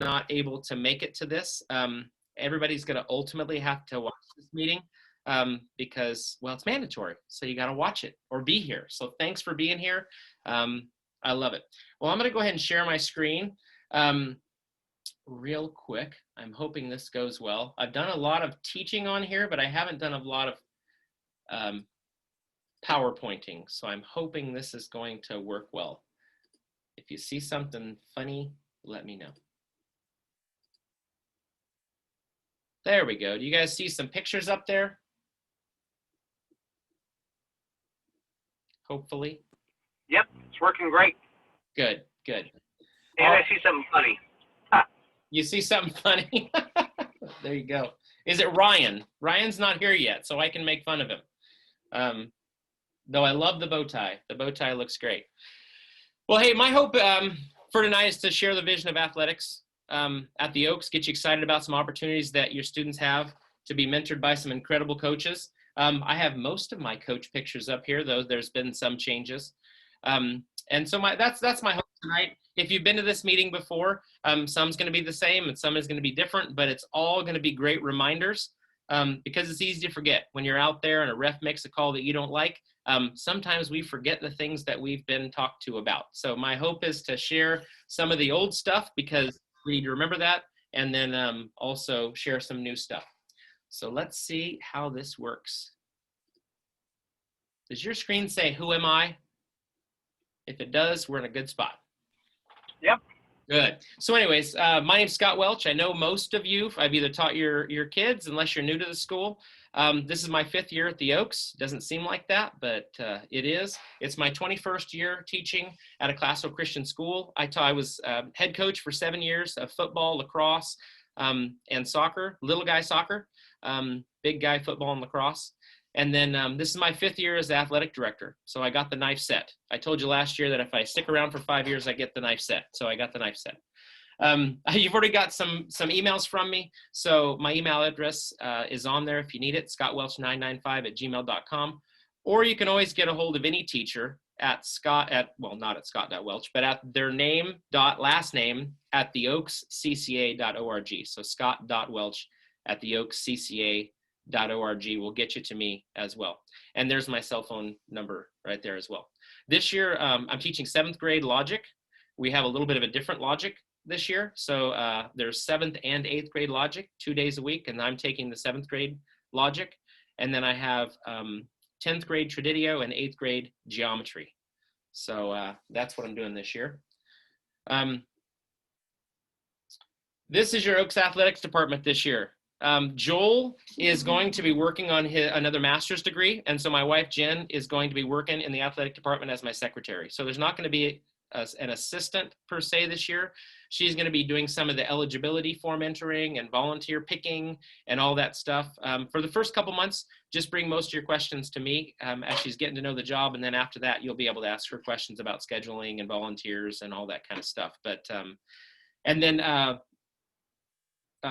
not able to make it to this, everybody's going to ultimately have to watch this meeting because, well, it's mandatory. So you got to watch it or be here. So thanks for being here. I love it. Well, I'm going to go ahead and share my screen real quick. I'm hoping this goes well. I've done a lot of teaching on here, but I haven't done a lot of PowerPointing. So I'm hoping this is going to work well. If you see something funny, let me know. There we go. Do you guys see some pictures up there? Hopefully. Yep, it's working great. Good, good. And I see something funny. You see something funny? There you go. Is it Ryan? Ryan's not here yet, so I can make fun of him. Though I love the bow tie. The bow tie looks great. Well, hey, my hope for tonight is to share the vision of athletics at the Oaks, get you excited about some opportunities that your students have to be mentored by some incredible coaches. I have most of my coach pictures up here, though there's been some changes. And so that's my hope tonight. If you've been to this meeting before, some's going to be the same and some is going to be different, but it's all going to be great reminders because it's easy to forget when you're out there and a ref makes a call that you don't like. Sometimes we forget the things that we've been talked to about. So my hope is to share some of the old stuff because we need to remember that, and then also share some new stuff. So let's see how this works. Does your screen say, "Who am I"? If it does, we're in a good spot. Yep. Good. So anyways, my name's Scott Welch. I know most of you, I've either taught your kids, unless you're new to the school. This is my 5th year at the Oaks. Doesn't seem like that, but it is. It's my 21st year teaching at a classical Christian school. I was head coach for 7 years of football, lacrosse, and soccer, little guy soccer, big guy football and lacrosse. And then this is my 5th year as the athletic director. So I got the knife set. I told you last year that if I stick around for 5 years, I get the knife set. So I got the knife set. You've already got some emails from me. So my email address is on there if you need it, scottwelch995@gmail.com. Or you can always get a hold of any teacher at not at scott.welch, but at their name, last name at theoakscca.org. So scott.welch@theoakscca.org will get you to me as well. And there's my cell phone number right there as well. This year, I'm teaching 7th grade logic. We have a little bit of a different logic this year. So there's 7th and 8th grade logic 2 days a week, and I'm taking the 7th grade logic. And then I have 10th grade Tradidio and 8th grade geometry. So that's what I'm doing this year. This is your Oaks Athletics department this year. Joel is going to be working on another master's degree, and so my wife Jen is going to be working in the athletic department as my secretary. So there's not going to be an assistant per se this year. She's going to be doing some of the eligibility form entering and volunteer picking and all that stuff. For the first couple months, just bring most of your questions to me as she's getting to know the job, and then after that, you'll be able to ask her questions about scheduling and volunteers and all that kind of stuff. But and then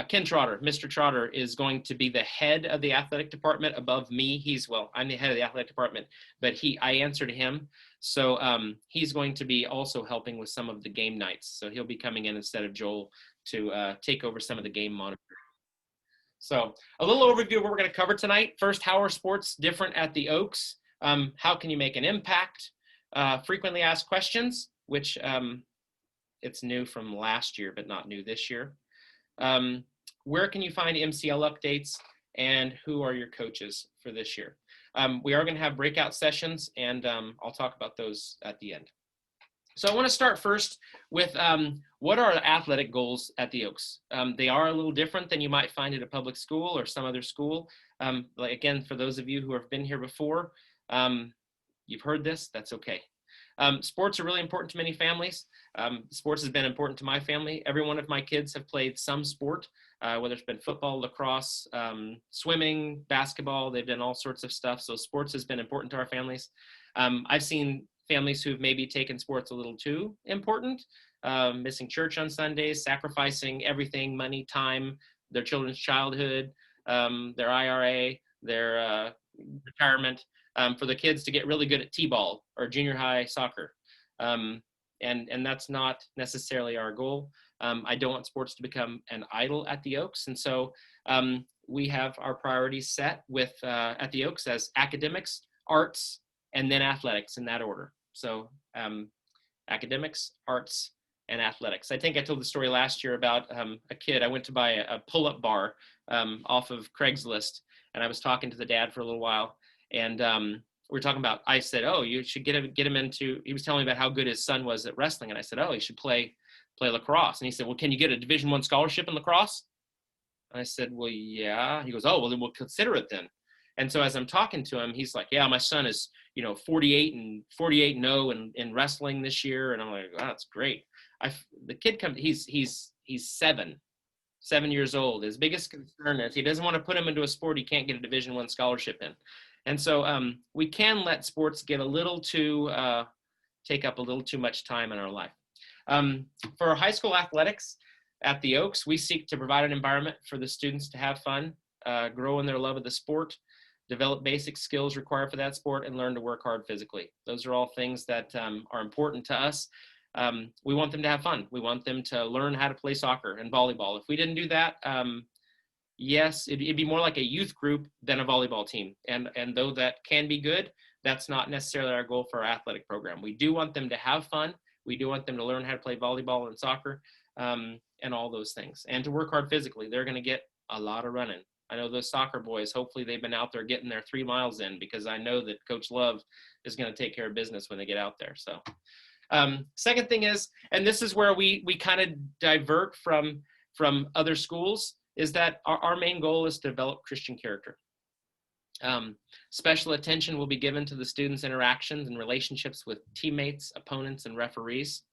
Ken Trotter, Mr. Trotter, is going to be the head of the athletic department above me. I'm the head of the athletic department, but I answer to him. So he's going to be also helping with some of the game nights. So he'll be coming in instead of Joel to take over some of the game monitoring. So a little overview of what we're going to cover tonight. First, how are sports different at the Oaks? How can you make an impact? Frequently asked questions, which it's new from last year, but not new this year. Where can you find MCL updates, and who are your coaches for this year? We are going to have breakout sessions, and I'll talk about those at the end. So I want to start first with what are the athletic goals at the Oaks? They are a little different than you might find at a public school or some other school. Like again, for those of you who have been here before, you've heard this, that's okay. Sports are really important to many families. Sports has been important to my family. Every one of my kids have played some sport, whether it's been football, lacrosse, swimming, basketball. They've done all sorts of stuff. So sports has been important to our families. I've seen families who've maybe taken sports a little too important, missing church on Sundays, sacrificing everything, money, time, their children's childhood, their IRA, their retirement, for the kids to get really good at t-ball or junior high soccer. And that's not necessarily our goal. I don't want sports to become an idol at the Oaks. And so we have our priorities set with at the Oaks as academics, arts, and then athletics in that order. So academics, arts, and athletics. I think I told the story last year about a kid. I went to buy a pull-up bar off of Craigslist, and I was talking to the dad for a little while, and we were talking about, I said, oh, you should get him into, he was telling me about how good his son was at wrestling, and I said, oh, he should play lacrosse. And he said, well, can you get a Division I scholarship in lacrosse? And I said, well, yeah. He goes, oh, well, then we'll consider it then. And so as I'm talking to him, he's like, yeah, my son is, 48 and 0 in wrestling this year. And I'm like, wow, that's great. The kid comes, he's 7 years old. His biggest concern is he doesn't want to put him into a sport he can't get a Division I scholarship in. And so we can let sports get a little too, take up a little too much time in our life. For high school athletics at the Oaks, we seek to provide an environment for the students to have fun, grow in their love of the sport, develop basic skills required for that sport, and learn to work hard physically. Those are all things that are important to us. We want them to have fun. We want them to learn how to play soccer and volleyball. If we didn't do that, yes, it'd be more like a youth group than a volleyball team. And though that can be good, that's not necessarily our goal for our athletic program. We do want them to have fun. We do want them to learn how to play volleyball and soccer and all those things, and to work hard physically. They're going to get a lot of running. I know those soccer boys, hopefully they've been out there getting their 3 miles in, because I know that Coach Love is going to take care of business when they get out there. So second thing is, and this is where we kind of divert from other schools, is that our main goal is to develop Christian character. Special attention will be given to the students' interactions and relationships with teammates, opponents, and referees.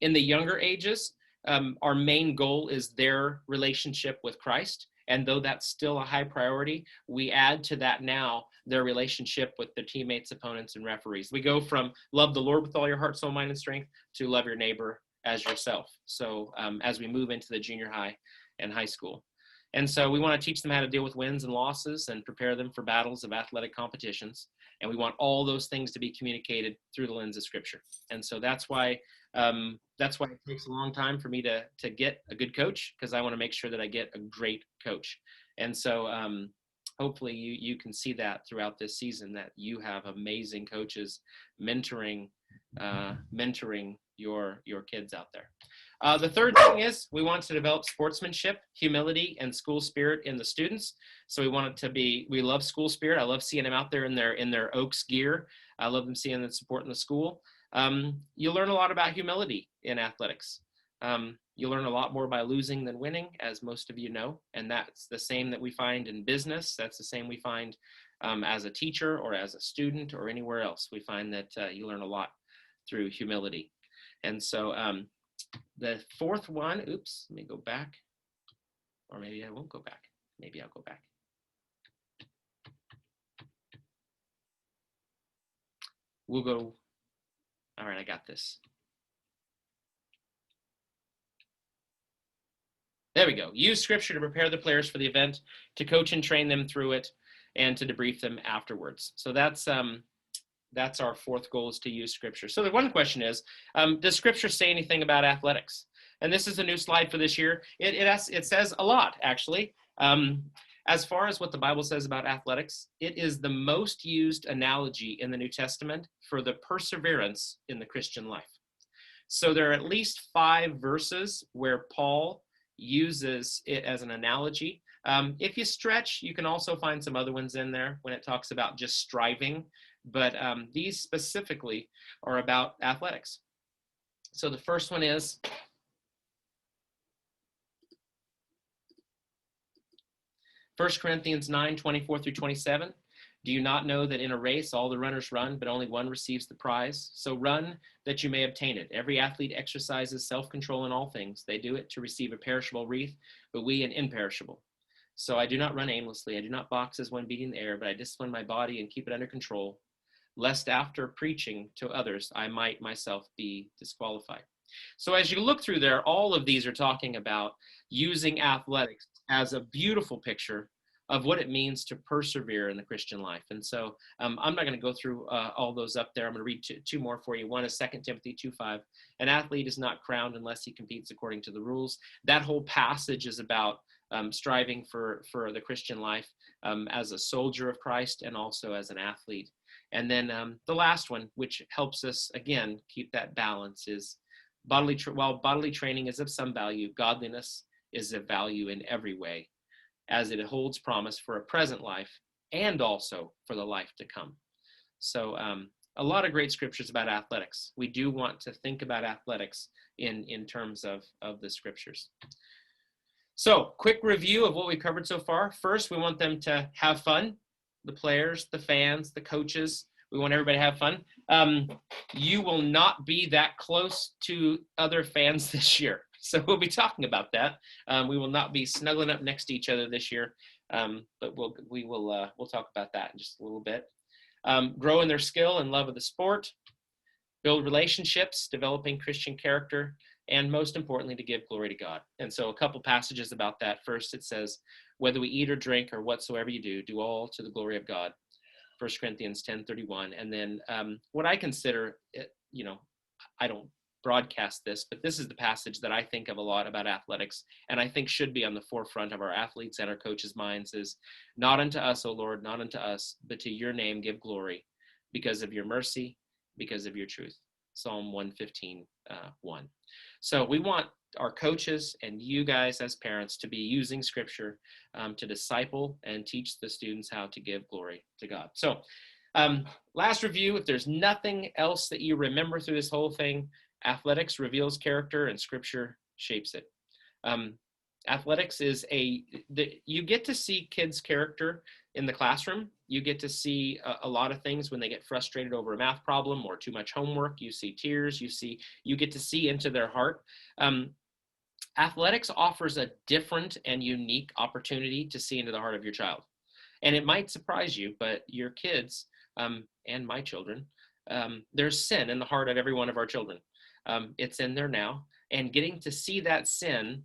In the younger ages, our main goal is their relationship with Christ. And though that's still a high priority, we add to that now their relationship with their teammates, opponents, and referees. We go from love the Lord with all your heart, soul, mind, and strength to love your neighbor as yourself. So as we move into the junior high and high school. And so we want to teach them how to deal with wins and losses and prepare them for battles of athletic competitions. And we want all those things to be communicated through the lens of Scripture. And so that's why it takes a long time for me to get a good coach, because I want to make sure that I get a great coach. And so hopefully you can see that throughout this season, that you have amazing coaches mentoring your kids out there. The third thing is we want to develop sportsmanship, humility, and school spirit in the students. So we want it to be, we love school spirit. I love seeing them out there in their Oaks gear. I love them seeing them supporting the school. You learn a lot about humility in athletics. You learn a lot more by losing than winning, as most of you know, and that's the same that we find in business. That's the same we find as a teacher or as a student or anywhere else. We find that you learn a lot through humility. And so the fourth one, oops, let me go back, or maybe I won't go back. Maybe I'll go back. We'll go, all right, I got this. There we go. Use Scripture to prepare the players for the event, to coach and train them through it, and to debrief them afterwards. So that's our fourth goal, is to use Scripture. So the one question is, does Scripture say anything about athletics? And this is a new slide for this year. It says a lot, actually. As far as what the Bible says about athletics, it is the most used analogy in the New Testament for the perseverance in the Christian life. So there are at least 5 verses where Paul uses it as an analogy. If you stretch, you can also find some other ones in there when it talks about just striving, but these specifically are about athletics. So the first one is, First Corinthians 9:24-27. Do you not know that in a race all the runners run, but only one receives the prize? So run that you may obtain it. Every athlete exercises self-control in all things. They do it to receive a perishable wreath, but we an imperishable. So I do not run aimlessly. I do not box as one beating the air, but I discipline my body and keep it under control, lest after preaching to others, I might myself be disqualified. So as you look through there, all of these are talking about using athletics as a beautiful picture of what it means to persevere in the Christian life. And so I'm not going to go through all those up there. I'm going to read two more for you. One is 2 Timothy 2:5. An athlete is not crowned unless he competes according to the rules. That whole passage is about striving for the Christian life as a soldier of Christ and also as an athlete. And then the last one, which helps us, again, keep that balance, is while bodily training is of some value, godliness is of value in every way, as it holds promise for a present life and also for the life to come. So a lot of great scriptures about athletics. We do want to think about athletics in terms of the scriptures. So quick review of what we covered so far. First, we want them to have fun. The players, the fans, the coaches. We want everybody to have fun. You will not be that close to other fans this year. So we'll be talking about that. We will not be snuggling up next to each other this year, but we'll talk about that in just a little bit. Grow in their skill and love of the sport. Build relationships, developing Christian character, and most importantly, to give glory to God. And so a couple passages about that. First, it says, whether we eat or drink or whatsoever you do, do all to the glory of God. 1 Corinthians 10:31. And then what I consider, I don't broadcast this, but this is the passage that I think of a lot about athletics, and I think should be on the forefront of our athletes and our coaches' minds, is not unto us, O Lord, not unto us, but to your name give glory, because of your mercy, because of your truth. Psalm 115:1. So we want our coaches and you guys as parents to be using scripture to disciple and teach the students how to give glory to God. So last review, if there's nothing else that you remember through this whole thing, athletics reveals character and scripture shapes it. Athletics is you get to see kids' character in the classroom. You get to see a lot of things when they get frustrated over a math problem or too much homework. You see tears. You get to see into their heart. Athletics offers a different and unique opportunity to see into the heart of your child. And it might surprise you, but your kids and my children, there's sin in the heart of every one of our children. It's in there now. And getting to see that sin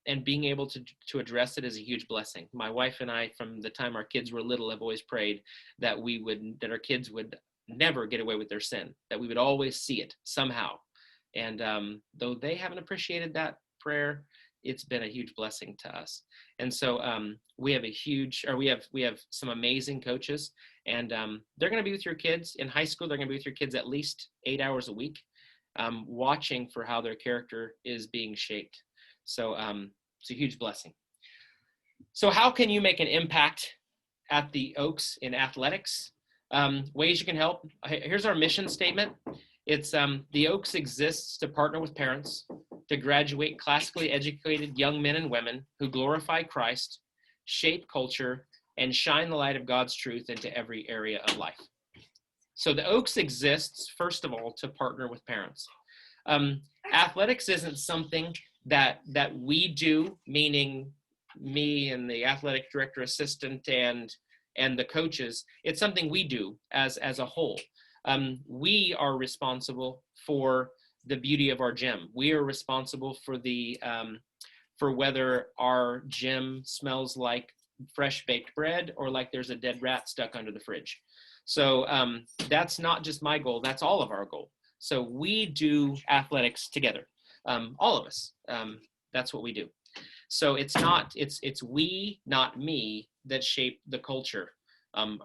and being able to address it is a huge blessing. My wife and I, from the time our kids were little, have always prayed that our kids would never get away with their sin, that we would always see it somehow. And though they haven't appreciated that prayer, it's been a huge blessing to us. And so we have some amazing coaches, and they're going to be with your kids in high school. They're going to be with your kids at least 8 hours a week, watching for how their character is being shaped. So it's a huge blessing. So how can you make an impact at the Oaks in athletics? Ways you can help. Here's our mission statement. It's the Oaks exists to partner with parents to graduate classically educated young men and women who glorify Christ, shape culture, and shine the light of God's truth into every area of life. So the Oaks exists, first of all, to partner with parents. Athletics isn't something that we do, meaning me and the athletic director assistant and the coaches. It's something we do as a whole. We are responsible for the beauty of our gym. We are responsible for for whether our gym smells like fresh baked bread or like there's a dead rat stuck under the fridge. So that's not just my goal, that's all of our goal. So we do athletics together, all of us. That's what we do. So it's we, not me, that shape the culture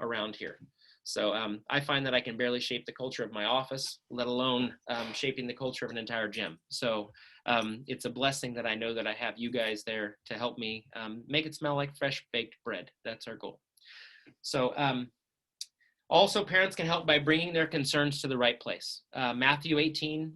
around here. So I find that I can barely shape the culture of my office, let alone shaping the culture of an entire gym. So it's a blessing that I know that I have you guys there to help me make it smell like fresh baked bread. That's our goal. So also, parents can help by bringing their concerns to the right place. Matthew 18,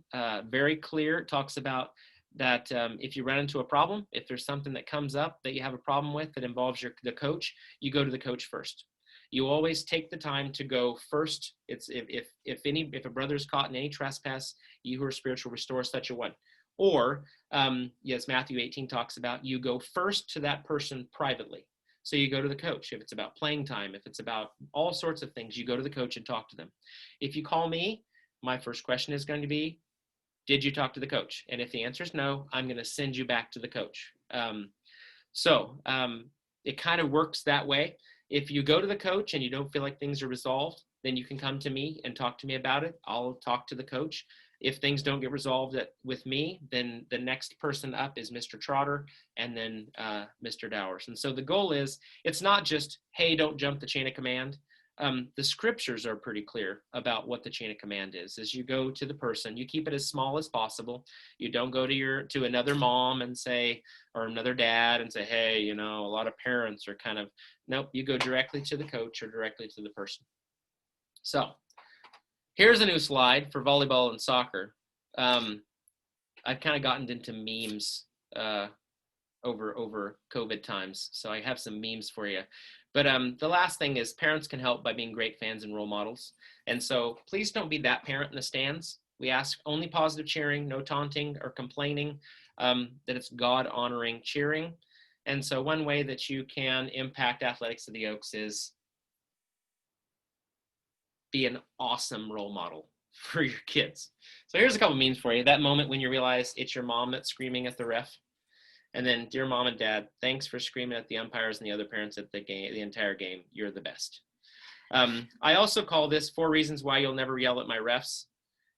very clear, talks about that if you run into a problem, if there's something that comes up that you have a problem with that involves the coach, you go to the coach first. You always take the time to go first. It's if a brother is caught in any trespass, you who are spiritual restore such a one. Or yes, Matthew 18 talks about you go first to that person privately. So you go to the coach. If it's about playing time, if it's about all sorts of things, you go to the coach and talk to them. If you call me, my first question is going to be, did you talk to the coach? And if the answer is no, I'm going to send you back to the coach. it kind of works that way. If you go to the coach and you don't feel like things are resolved, then you can come to me and talk to me about it. I'll talk to the coach. If things don't get resolved with me, then the next person up is Mr. Trotter and then Mr. Dowers. And so the goal is, it's not just, hey, don't jump the chain of command. The scriptures are pretty clear about what the chain of command is. As you go to the person, you keep it as small as possible. You don't go to another mom and say, or another dad and say, hey, you know, a lot of parents are kind of, nope, you go directly to the coach or directly to the person. So here's a new slide for volleyball and soccer. I've kind of gotten into memes over COVID times, so I have some memes for you. But the last thing is, parents can help by being great fans and role models. And so please don't be that parent in the stands. We ask only positive cheering, no taunting or complaining, that it's God-honoring cheering. And so one way that you can impact athletics of the Oaks is be an awesome role model for your kids. So here's a couple memes for you. That moment when you realize it's your mom that's screaming at the ref. And then, dear mom and dad, thanks for screaming at the umpires and the other parents at the game, the entire game. You're the best. I also call this 4 reasons why you'll never yell at my refs.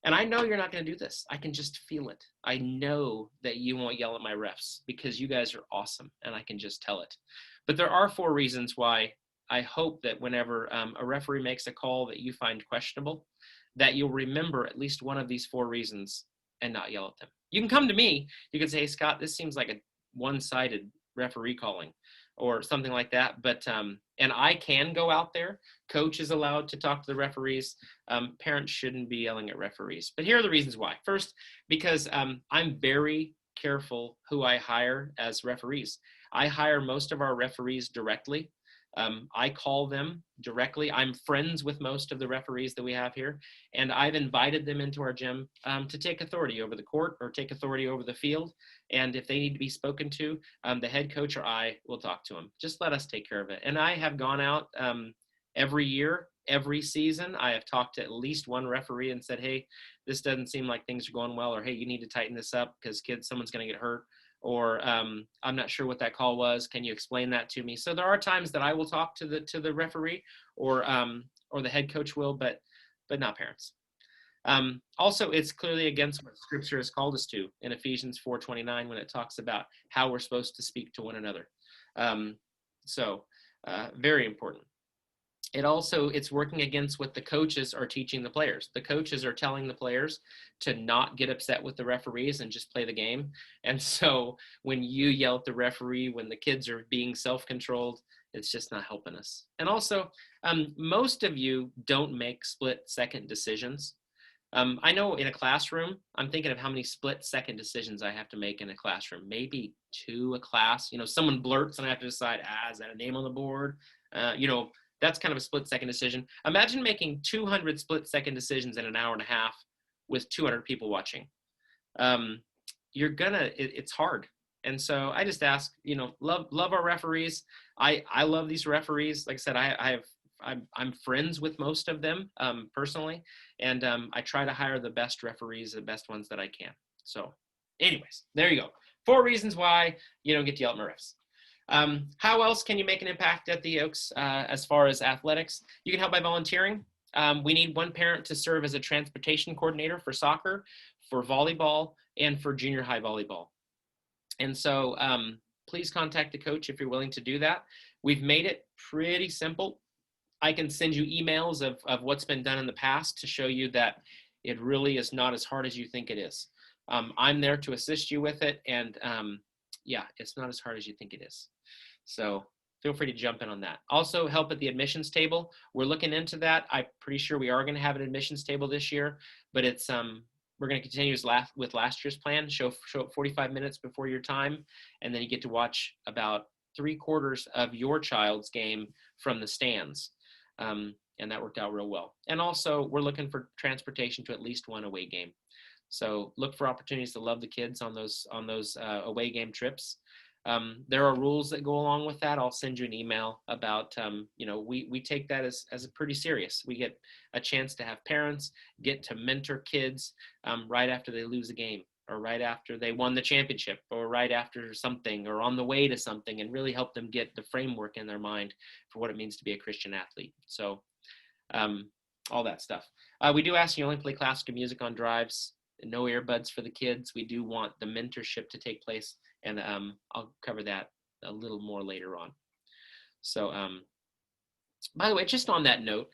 And I know you're not going to do this. I can just feel it. I know that you won't yell at my refs because you guys are awesome, and I can just tell it. But there are 4 reasons why I hope that whenever a referee makes a call that you find questionable, that you'll remember at least one of these 4 reasons and not yell at them. You can come to me. You can say, hey, Scott, this seems like a one-sided referee calling or something like that. But, and I can go out there. Coach is allowed to talk to the referees. Parents shouldn't be yelling at referees. But here are the reasons why. First, because I'm very careful who I hire as referees. I hire most of our referees directly. I call them directly. I'm friends with most of the referees that we have here, and I've invited them into our gym to take authority over the court or take authority over the field. And if they need to be spoken to, the head coach or I will talk to them. Just let us take care of it. And I have gone out every year, every season. I have talked to at least one referee and said, hey, this doesn't seem like things are going well, or hey, you need to tighten this up because someone's going to get hurt. Or I'm not sure what that call was. Can you explain that to me? So there are times that I will talk to the referee, or the head coach will, but not parents. Also, it's clearly against what Scripture has called us to in Ephesians 4:29 when it talks about how we're supposed to speak to one another. So very important. It's working against what the coaches are teaching the players. The coaches are telling the players to not get upset with the referees and just play the game. And so when you yell at the referee, when the kids are being self-controlled, it's just not helping us. And also, most of you don't make split-second decisions. I know in a classroom, I'm thinking of how many split-second decisions I have to make in a classroom. Maybe 2 a class. You know, someone blurts and I have to decide, is that a name on the board? That's kind of a split-second decision. Imagine making 200 split-second decisions in an hour and a half with 200 people watching. It's hard. And so I just ask, love our referees. I love these referees. Like I said, I'm friends with most of them personally, and I try to hire the best referees, the best ones that I can. So anyways, there you go. 4 reasons why you don't get to yell at my refs. How else can you make an impact at the Oaks as far as athletics? You can help by volunteering. We need 1 parent to serve as a transportation coordinator for soccer, for volleyball, and for junior high volleyball. And so please contact the coach if you're willing to do that. We've made it pretty simple. I can send you emails of what's been done in the past to show you that it really is not as hard as you think it is. I'm there to assist you with it, and yeah, it's not as hard as you think it is. So feel free to jump in on that. Also, help at the admissions table. We're looking into that. I'm pretty sure we are going to have an admissions table this year, but it's we're going to continue with last year's plan. Show up 45 minutes before your time, and then you get to watch about 3/4 of your child's game from the stands. And that worked out real well. And also, we're looking for transportation to at least 1 away game. So look for opportunities to love the kids on those away game trips. There are rules that go along with that. I'll send you an email about, we take that as a pretty serious. We get a chance to have parents get to mentor kids right after they lose a game or right after they won the championship, or right after something, or on the way to something, and really help them get the framework in their mind for what it means to be a Christian athlete. So all that stuff. We do ask you only play classical music on drives, no earbuds for the kids. We do want the mentorship to take place, and I'll cover that a little more later on. So by the way, just on that note,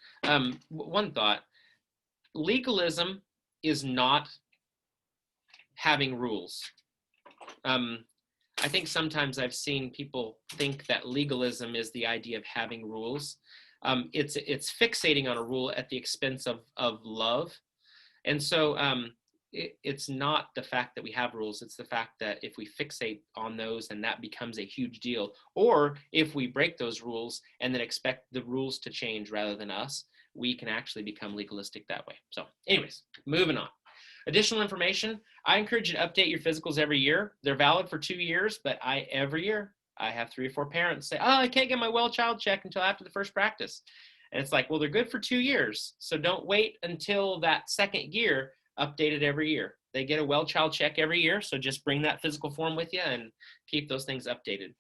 one thought: legalism is not having rules. I think sometimes I've seen people think that legalism is the idea of having rules. It's fixating on a rule at the expense of love. And so it's not the fact that we have rules, it's the fact that if we fixate on those and that becomes a huge deal, or if we break those rules and then expect the rules to change rather than us, we can actually become legalistic that way. So anyways, moving on. Additional information, I encourage you to update your physicals every year. They're valid for 2 years, but every year I have 3 or 4 parents say, oh, I can't get my well child check until after the first practice. And it's like, well, they're good for 2 years. So don't wait until that second year, update it every year. They get a well child check every year. So just bring that physical form with you and keep those things updated.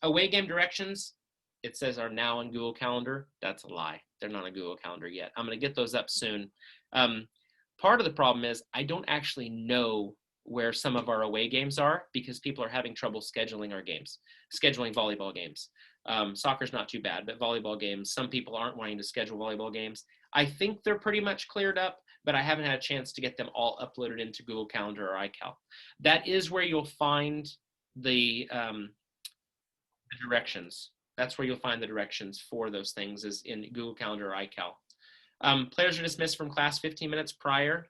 Away game directions, it says are now on Google Calendar. That's a lie. They're not on Google Calendar yet. I'm going to get those up soon. Part of the problem is I don't actually know where some of our away games are because people are having trouble scheduling our games, scheduling volleyball games. Soccer's not too bad, but volleyball games, some people aren't wanting to schedule volleyball games. I think they're pretty much cleared up, but I haven't had a chance to get them all uploaded into Google Calendar or iCal. That is where you'll find the directions. That's where you'll find the directions for those things is in Google Calendar or iCal. Players are dismissed from class 15 minutes prior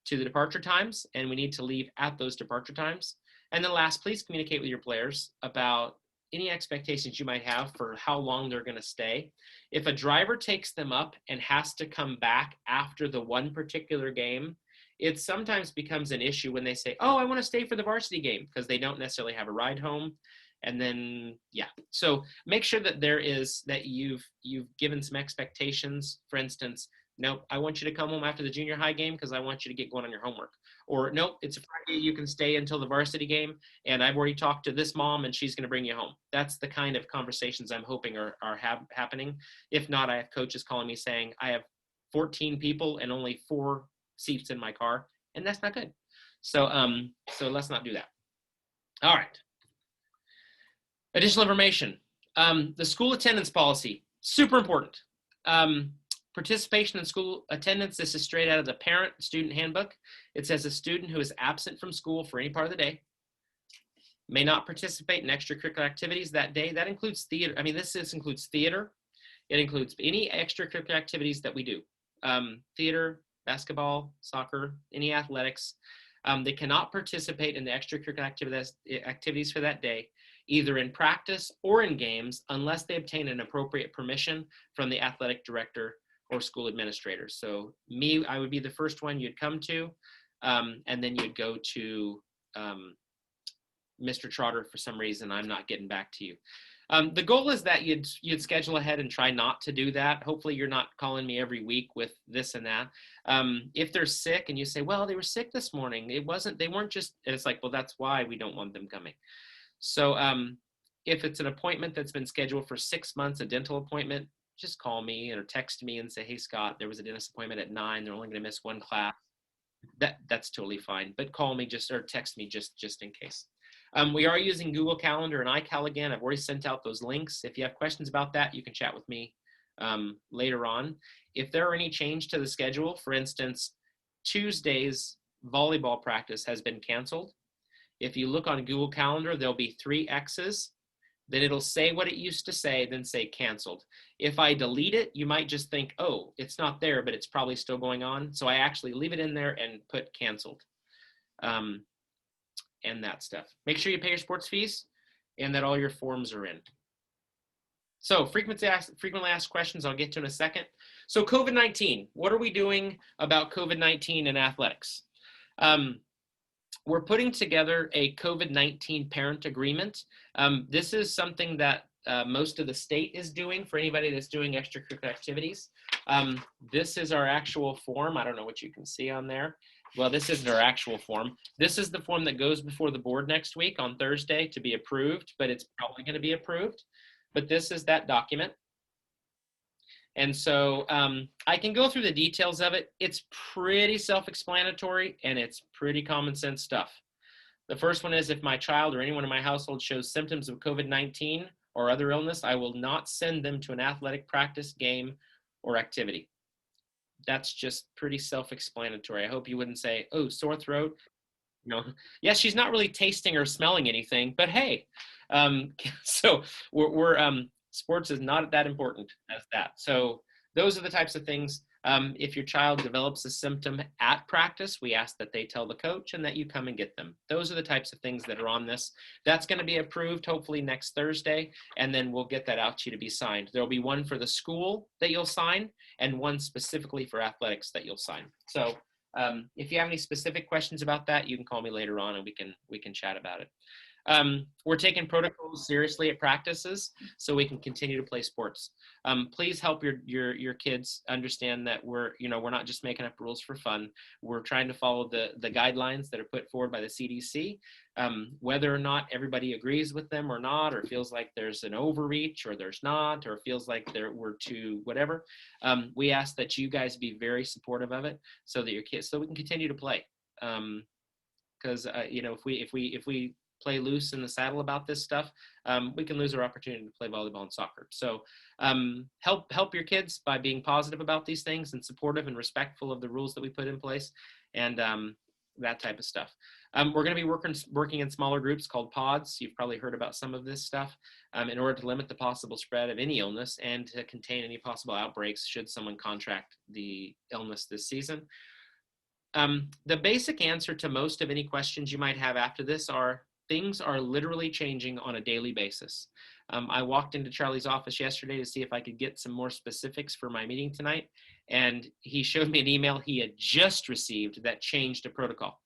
to the departure times, and we need to leave at those departure times. And then last, please communicate with your players about any expectations you might have for how long they're going to stay. If a driver takes them up and has to come back after the one particular game, it sometimes becomes an issue when they say, oh, I want to stay for the varsity game, because they don't necessarily have a ride home. And then, yeah, so make sure that you've given some expectations. For instance, nope, I want you to come home after the junior high game because I want you to get going on your homework. Or nope, it's a Friday, you can stay until the varsity game, and I've already talked to this mom and she's going to bring you home. That's the kind of conversations I'm hoping are happening. If not, I have coaches calling me saying I have 14 people and only 4 seats in my car, and that's not good. So let's not do that. All right. Additional information. The school attendance policy, super important. Participation in school attendance, this is straight out of the parent-student handbook. It says a student who is absent from school for any part of the day may not participate in extracurricular activities that day. That includes theater. I mean, this includes theater. It includes any extracurricular activities that we do. Theater, basketball, soccer, any athletics. They cannot participate in the extracurricular activities for that day, either in practice or in games, unless they obtain an appropriate permission from the athletic director or school administrator. So I would be the first one you'd come to, and then you'd go to Mr. Trotter. For some reason, I'm not getting back to you. The goal is that you'd schedule ahead and try not to do that. Hopefully you're not calling me every week with this and that. If they're sick and you say, well, they were sick this morning, they weren't just, and it's like, well, that's why we don't want them coming. So if it's an appointment that's been scheduled for 6 months, a dental appointment, just call me or text me and say, hey, Scott, there was a dentist appointment at 9. They're only going to miss 1 class. That's totally fine. But call me or text me just in case. We are using Google Calendar and iCal again. I've already sent out those links. If you have questions about that, you can chat with me later on. If there are any change to the schedule, for instance, Tuesday's volleyball practice has been canceled. If you look on Google Calendar, there'll be 3 X's. Then it'll say what it used to say, then say canceled. If I delete it, you might just think, oh, it's not there, but it's probably still going on. So I actually leave it in there and put canceled. And that stuff. Make sure you pay your sports fees and that all your forms are in. So frequently asked questions I'll get to in a second. So COVID-19, what are we doing about COVID-19 in athletics? We're putting together a COVID-19 parent agreement. This is something that most of the state is doing for anybody that's doing extracurricular activities. This is our actual form. I don't know what you can see on there, well, this isn't our actual form. This is the form that goes before the board next week on Thursday to be approved, but it's probably going to be approved. But this is that document. And so I can go through the details of it. It's pretty self-explanatory and it's pretty common sense stuff. The first one is, if my child or anyone in my household shows symptoms of COVID-19 or other illness, I will not send them to an athletic practice, game, or activity. That's just pretty self-explanatory. I hope you wouldn't say, oh, sore throat. No, yes, she's not really tasting or smelling anything, but hey, so sports is not that important as that. So those are the types of things. If your child develops a symptom at practice, we ask that they tell the coach and that you come and get them. Those are the types of things that are on this. That's going to be approved hopefully next Thursday, and then we'll get that out to you to be signed. There'll be one for the school that you'll sign and one specifically for athletics that you'll sign. So if you have any specific questions about that, you can call me later on and we can chat about it. We're taking protocols seriously at practices so we can continue to play sports. Please help your kids understand that we're not just making up rules for fun. We're trying to follow the guidelines that are put forward by the CDC. Whether or not everybody agrees with them or not, or feels like there's an overreach or there's not, or feels like we're too whatever, we ask that you guys be very supportive of it so that your kids, so we can continue to play. Because if we play loose in the saddle about this stuff, we can lose our opportunity to play volleyball and soccer. So help your kids by being positive about these things and supportive and respectful of the rules that we put in place, and that type of stuff. We're going to be working in smaller groups called pods. You've probably heard about some of this stuff, in order to limit the possible spread of any illness and to contain any possible outbreaks should someone contract the illness this season. The basic answer to most of any questions you might have after this are, things are literally changing on a daily basis. I walked into Charlie's office yesterday to see if I could get some more specifics for my meeting tonight, and he showed me an email he had just received that changed a protocol.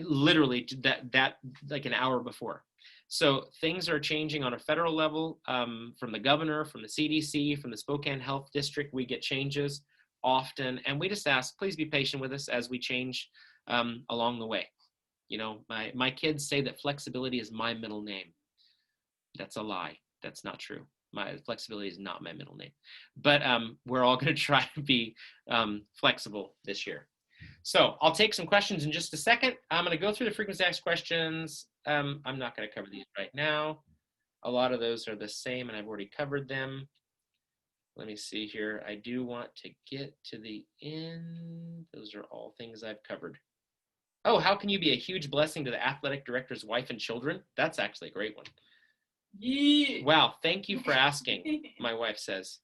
Literally that like an hour before. So things are changing on a federal level, from the governor, from the CDC, from the Spokane Health District. We get changes often, and we just ask, please be patient with us as we change along the way. My kids say that flexibility is my middle name. That's a lie. That's not true. My flexibility is not my middle name. But we're all going to try to be flexible this year. So I'll take some questions in just a second. I'm going to go through the frequently asked questions. I'm not going to cover these right now. A lot of those are the same, and I've already covered them. Let me see here. I do want to get to the end. Those are all things I've covered. Oh, how can you be a huge blessing to the athletic director's wife and children? That's actually a great one. Yeah. Wow, thank you for asking, my wife says.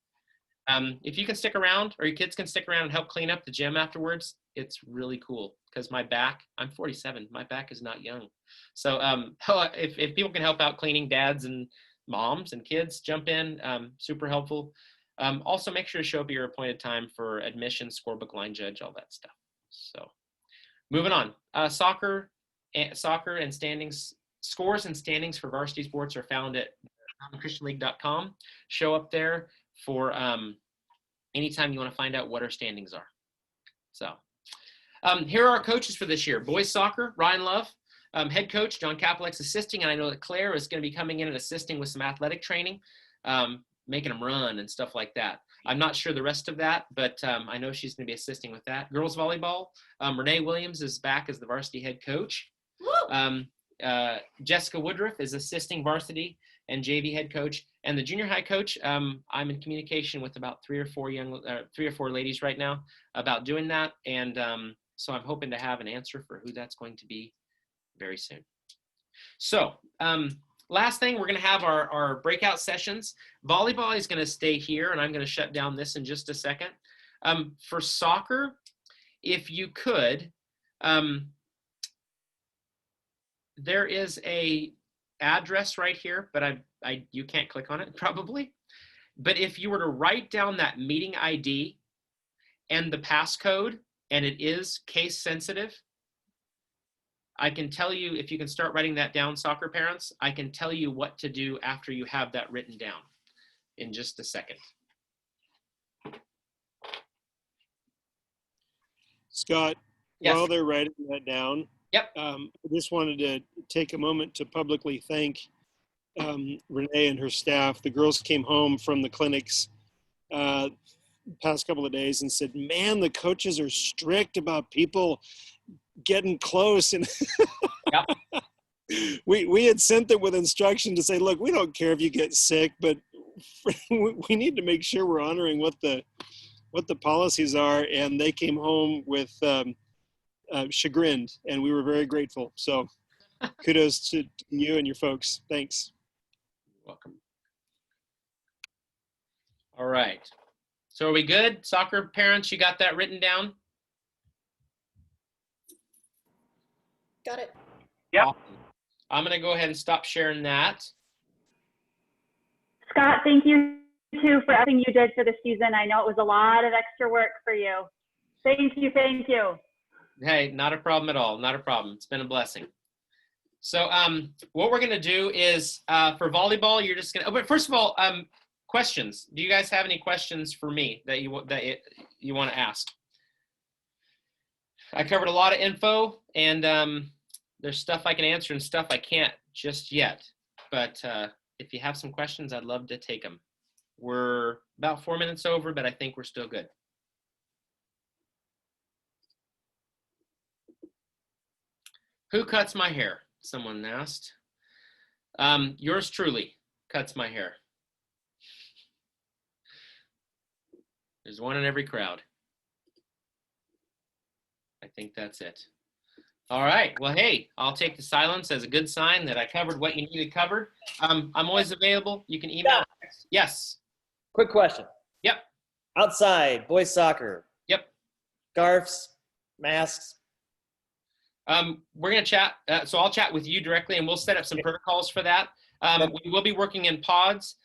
If you can stick around, or your kids can stick around and help clean up the gym afterwards, it's really cool, because my back, I'm 47, my back is not young. So if people can help out cleaning, dads and moms and kids, jump in, super helpful. Also make sure to show up at your appointed time for admission, scorebook, line judge, all that stuff. So moving on, soccer and standings, scores and standings for varsity sports are found at christianleague.com. Show up there for anytime you want to find out what our standings are. So here are our coaches for this year. Boys soccer, Ryan Love. Head coach, John Kapelek's assisting, and I know that Claire is going to be coming in and assisting with some athletic training, making them run and stuff like that. I'm not sure the rest of that, but I know she's going to be assisting with that. Girls volleyball, Renee Williams is back as the varsity head coach. Jessica Woodruff is assisting varsity and JV head coach, and the junior high coach. I'm in communication with about three or four ladies right now about doing that, and so I'm hoping to have an answer for who that's going to be very soon. So last thing, we're going to have our breakout sessions. Volleyball is going to stay here, and I'm going to shut down this in just a second. For soccer, if you could, there is a address right here, but you can't click on it probably. But if you were to write down that meeting ID and the passcode, and it is case sensitive, I can tell you, if you can start writing that down, soccer parents, I can tell you what to do after you have that written down in just a second. Scott, Yes. while they're writing that down, Yep. I just wanted to take a moment to publicly thank Renee and her staff. The girls came home from the clinics past couple of days and said, man, the coaches are strict about people getting close. And Yep. we had sent them with instruction to say, look, we don't care if you get sick, but we need to make sure we're honoring what the policies are. And they came home with chagrined, and we were very grateful. So kudos to you and your folks. Thanks. Welcome. All right. So are we good? Soccer parents, you got that written down? Got it. Yep. Awesome. I'm going to go ahead and stop sharing that. Scott, thank you too for everything you did for the season. I know it was a lot of extra work for you. Thank you. Thank you. Hey, not a problem at all. Not a problem. It's been a blessing. So what we're going to do is for volleyball, you're just going to, but first of all, questions. Do you guys have any questions for me that you want to ask? I covered a lot of info, and there's stuff I can answer and stuff I can't just yet. But if you have some questions, I'd love to take them. We're about 4 minutes over, but I think we're still good. Who cuts my hair? Someone asked. Yours truly cuts my hair. There's one in every crowd. I think that's it. All right. Well, hey, I'll take the silence as a good sign that I covered what you needed covered. I'm always available. You can email. Yes. Quick question. Yep. Outside, boys soccer. Yep. Scarves, masks. We're going to chat. So I'll chat with you directly, and we'll set up some protocols for that. We will be working in pods.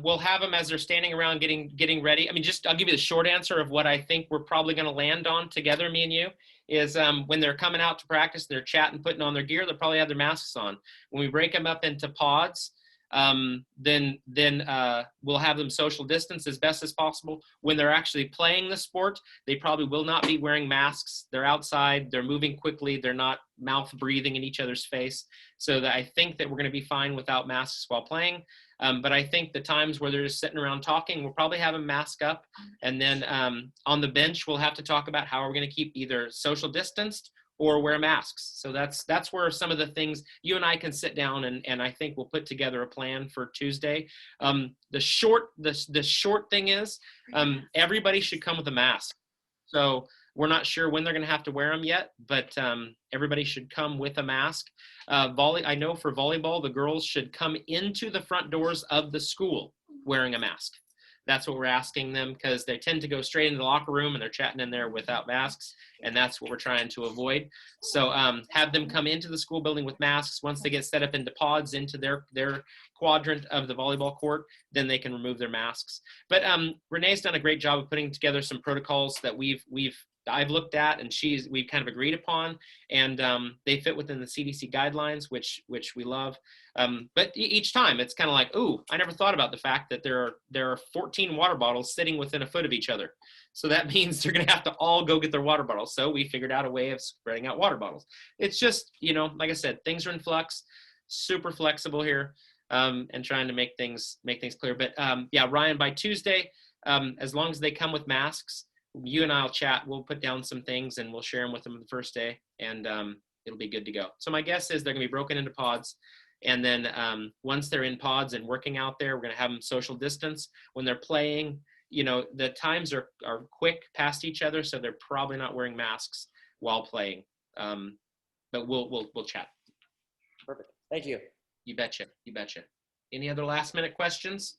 We'll have them as they're standing around getting ready. I mean, I'll give you the short answer of what I think we're probably going to land on together, me and you, is when they're coming out to practice, they're chatting, putting on their gear, they'll probably have their masks on. When we break them up into pods, then we'll have them social distance as best as possible. When they're actually playing the sport, they probably will not be wearing masks. They're outside, they're moving quickly, they're not mouth breathing in each other's face. So that I think that we're going to be fine without masks while playing. But I think the times where they're just sitting around talking, we'll probably have them mask up. And then on the bench, we'll have to talk about how we're going to keep either social distanced or wear masks. So that's where some of the things you and I can sit down and I think we'll put together a plan for Tuesday. The short thing is everybody should come with a mask. So we're not sure when they're going to have to wear them yet, but everybody should come with a mask. I know for volleyball, the girls should come into the front doors of the school wearing a mask. That's what we're asking them because they tend to go straight into the locker room and they're chatting in there without masks, and that's what we're trying to avoid. So have them come into the school building with masks. Once they get set up into pods into their quadrant of the volleyball court, then they can remove their masks. But Renee's done a great job of putting together some protocols that I've looked at and we've kind of agreed upon, and they fit within the CDC guidelines, which we love. But each time it's kind of like, ooh, I never thought about the fact that there are 14 water bottles sitting within a foot of each other. So that means they're going to have to all go get their water bottles. So we figured out a way of spreading out water bottles. It's just, like I said, things are in flux, super flexible here, and trying to make things clear. But yeah, Ryan, by Tuesday, as long as they come with masks, you and I'll chat. We'll put down some things and we'll share them with them the first day, and it'll be good to go. So my guess is they're going to be broken into pods. And then once they're in pods and working out there, we're going to have them social distance. When they're playing, the times are quick past each other, so they're probably not wearing masks while playing. But we'll chat. Perfect. Thank you. You betcha. Any other last minute questions?